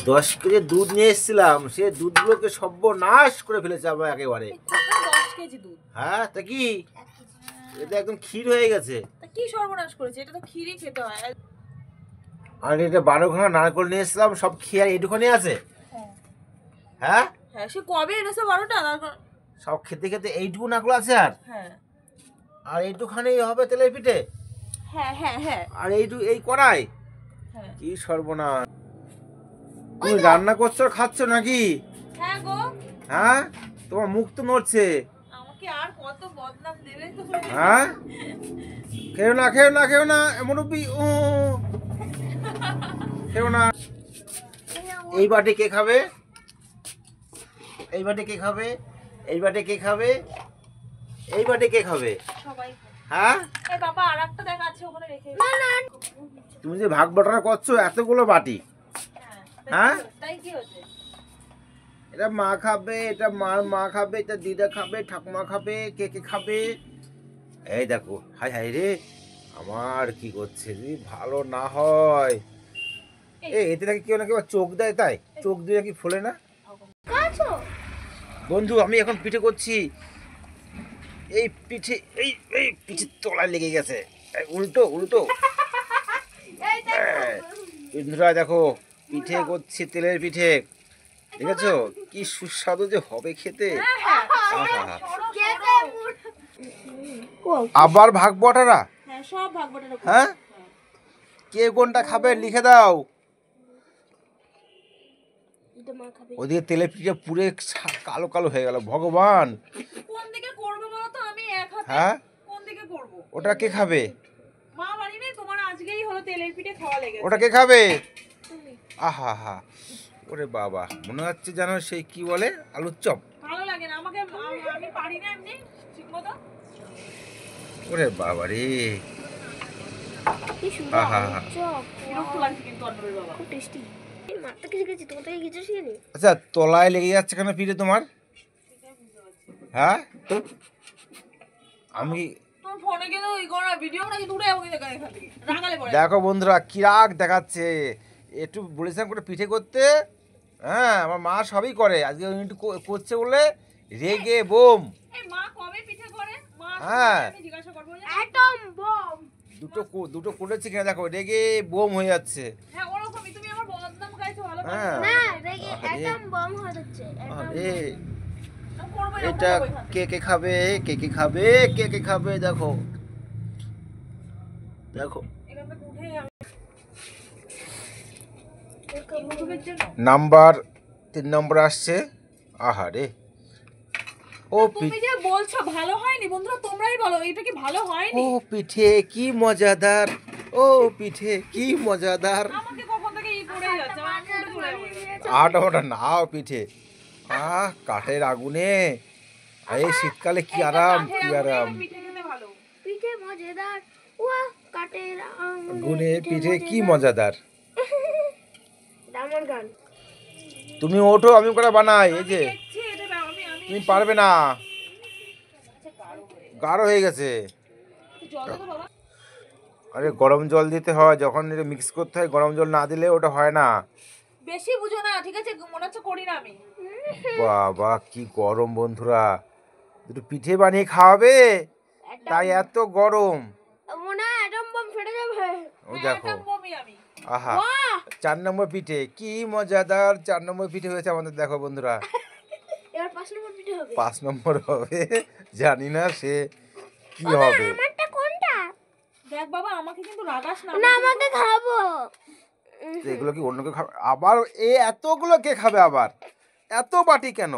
10 KG দুধ নিয়ে এসেছিলাম, সে দুধগুলোকে সর্বনাশ করে ফেলেছে আমার একেবারে। 10 কেজি দুধ? হ্যাঁ, তা কি এটা একদম ক্ষীর হয়ে গেছে। কি সর্বনাশ করেছে? এটা তো ক্ষীরই খেতে হয়। আর এটা 12খানা নারকেল নিয়ে এসেছিলাম, সব খেয়ে এইটুখানি আছে। হ্যাঁ হ্যাঁ, সে কবে এনেছো 12টা? সব খেতে খেতে এইটুকু নারকেল আছে। হ্যাঁ, আর এইটুখানি হবে তেলের পিঠে। হ্যাঁ হ্যাঁ হ্যাঁ, আর এই কড়াই, কি সর্বনাশ। তুমি রান্না করছো আর খাচ্ছ নাকি? হ্যাঁ গো। হ্যাঁ, তোমার মুখ তো নড়ছে। আমাকে আর কত বদনাম দেবে তো। হ্যাঁ, খেও না মুরব্বি, ও খেও না। এই বাটি কে খাবে? এই বাটি কে খাবে? এই বাটি কে খাবে? এই বাটি কে খাবে? সবাই। হ্যাঁ, এই বাবা আরেকটা দেখা আছে ওখানে রেখে। তুমি যে ভাগ বটনা করছো এতগুলো বাটি। হ্যাঁ, তাই কি হচ্ছে? এটা মা খাবে, এটা মা খাবে, এটা দিদা খাবে, ঠাকুমা খাবে, কে কে খাবে। এই দেখো, হাই হাই রে, আমার কি করছে যদি ভালো না হয়। এতে নাকি কেউ নাকি চোখ দেয়, তাই চোখ দিয়ে কি ফোলে না? বন্ধু, আমি এখন পিঠে করছি। এই পিঠে এই পিঠের তলায় লেগে গেছে। উল্টো বন্ধুরা দেখো, পিঠে করছি, তেলের পিঠে। দেখেছো কি সুস্বাদু যে হবে খেতে। আবার ভাগ বটারা? হ্যাঁ, সব ভাগ বটারা। হ্যাঁ, কে কোনটা খাবে লিখে দাও। ওদিকে তেলের পিঠে পুরে কালো কালো হয়ে গেল। ভগবান, কোন দিকে করব বলো তো? আমি এক হাতে হ্যাঁ, কোন দিকে করব? ওটা কে খাবে? মা বাড়ি নেই, তোমার আজকেই হলো তেলের পিঠে খাওয়া লেগেছে। ওটা কে খাবে? আহা হা, ওরে বাবা, মনে হচ্ছে জানো সেই কি বলে আলুর চপ। ভালো লাগে না আমাকে, আমি পারি না এমনি ঠিকমতো। ওরে বাবা রে, কি সুন্দর চপ, বিরক্ত লাগছে কিন্তু অন্যদের বাবা। খুব টেস্টি। এই মারতে কিছু গেছি, তোমার থেকে কিছু শিখিনি। আচ্ছা, তলায় লেগে যাচ্ছে কেন পিঠে তোমার? হ্যাঁ, আমি তোর ফোনে গেলে ওই করা ভিডিও নাকি দূরে যাবো কিন্তু এখান থেকে রাগালে পড়ে। দেখো বন্ধুরা, কি রাগ দেখাচ্ছে। একটু বলেছিলাম করে পিঠে করতে। হ্যাঁ, আমার মা সবই করে, আজকে একটু করছে বলে রেগে বোম। এই মা কবে পিঠে করে? মা হ্যাঁ, আমি জিজ্ঞাসা করব। একদম বম। দুটো করেছে কিনা দেখো, রেগে বোম হয়ে যাচ্ছে। হ্যাঁ, ওরকমই। তুমি আমার বদনাম গাইছো ভালো করে। হ্যাঁ, না, রেগে একদম বম হয়ে যাচ্ছে। আরে আমি করবো না, এটা করবো এখান থেকে। কে কে খাবে? কে কে খাবে? কে কে খাবে? দেখো দেখো, এখান থেকে উঠেই আমি ইউটিউবের জন্য। নাম্বার 3 নম্বর আসছে। আহারে, ও তুমি যে বলছো ভালো হয়নি, বন্ধুরা তোমরাই বলো এটা কি ভালো হয়নি? ও পিঠে কি মজাদার, ও পিঠে কি মজাদার। আমাকে কখন থেকে করে যাচ্ছে, আমি উঠে চলে যাবো। আটা নাও পিঠে। কাঠের আগুনে, এই শীতকালে কি আরাম, কি আরাম। পিঠে খেতে ভালো। পিঠে মজাদার, ওয়া কাটের আগুনে পিঠে কি মজাদার। আমার গান। তুমি ওঠো, আমি করে বানাই। এই যে তুমি পারবে না, গাঢ় হয়ে গেছে। আরে গরম জল দিতে হয়, যখন এটা মিক্স করতে হয় গরম জল না দিলে ওটা হয় না। বেশি বুঝো না, ঠিক আছে? মনে হচ্ছে করি না আমি। বাবা কি গরম বন্ধুরা, দুটো পিঠে বানিয়ে খাওয়াবে তাই এত গরম। মনে হয় অ্যাটম বম ফেটে যাবে। ও দেখো, আমি আহা, 4 নম্বর পিঠে কি মজাদার। 4 নম্বর পিঠে হয়েছে আমাদের, দেখো বন্ধুরা। এবার 5 নম্বর পিঠে হবে। 5 নম্বর হবে, জানি না সে কি হবে। আমারটা কোনটা? দেখ বাবা, আমাকে কিন্তু রাগাস না। না, আমাকে খাবো। এগুলো কি অন্যকে খাবে আবার? এতগুলো কে খাবে আবার? এত বাটি কেন?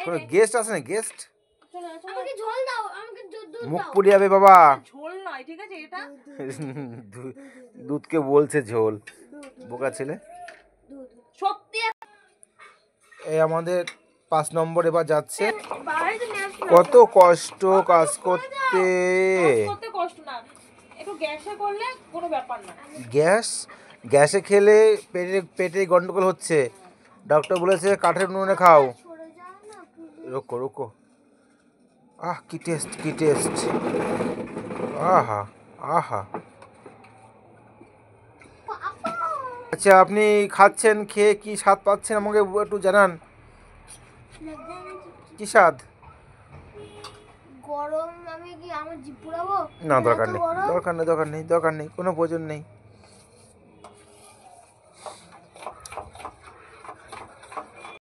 কোনো গেস্ট আছে না? গেস্ট আমাকে ঝোল দাও, আমাকে দুধ মুখ দাও। পুড়ে যাবে বাবা। ঝোল নয়, ঠিক আছে? এটা দুধকে বলছে ঝোল, বোকা ছেলে। সত্যি এই আমাদের 5 নম্বর এবার যাচ্ছে। বাইরে তো নিয়ে আসো। কত কষ্ট কাজ করতে। করতে কষ্ট না, একটু গ্যাসে করলে কোনো ব্যাপার না। গ্যাসে খেলে পেটে গন্ডগোল হচ্ছে। ডক্টর বলেছে কাঠের উনুনে খাও। সরে যাও না, রুকো রুকো, কি টেস্ট, কি টেস্ট। আহা আহা, আচ্ছা আপনি খাচ্ছেন, খেয়ে কি স্বাদ পাচ্ছেন আমাকে একটু জানান। কি স্বাদ? গরম, আমি কি আমার জিভ পুরাবো? না, দরকার এত নেই, গরম। দরকার নেই, দরকার নেই, দরকার নেই, কোনো প্রয়োজন নেই।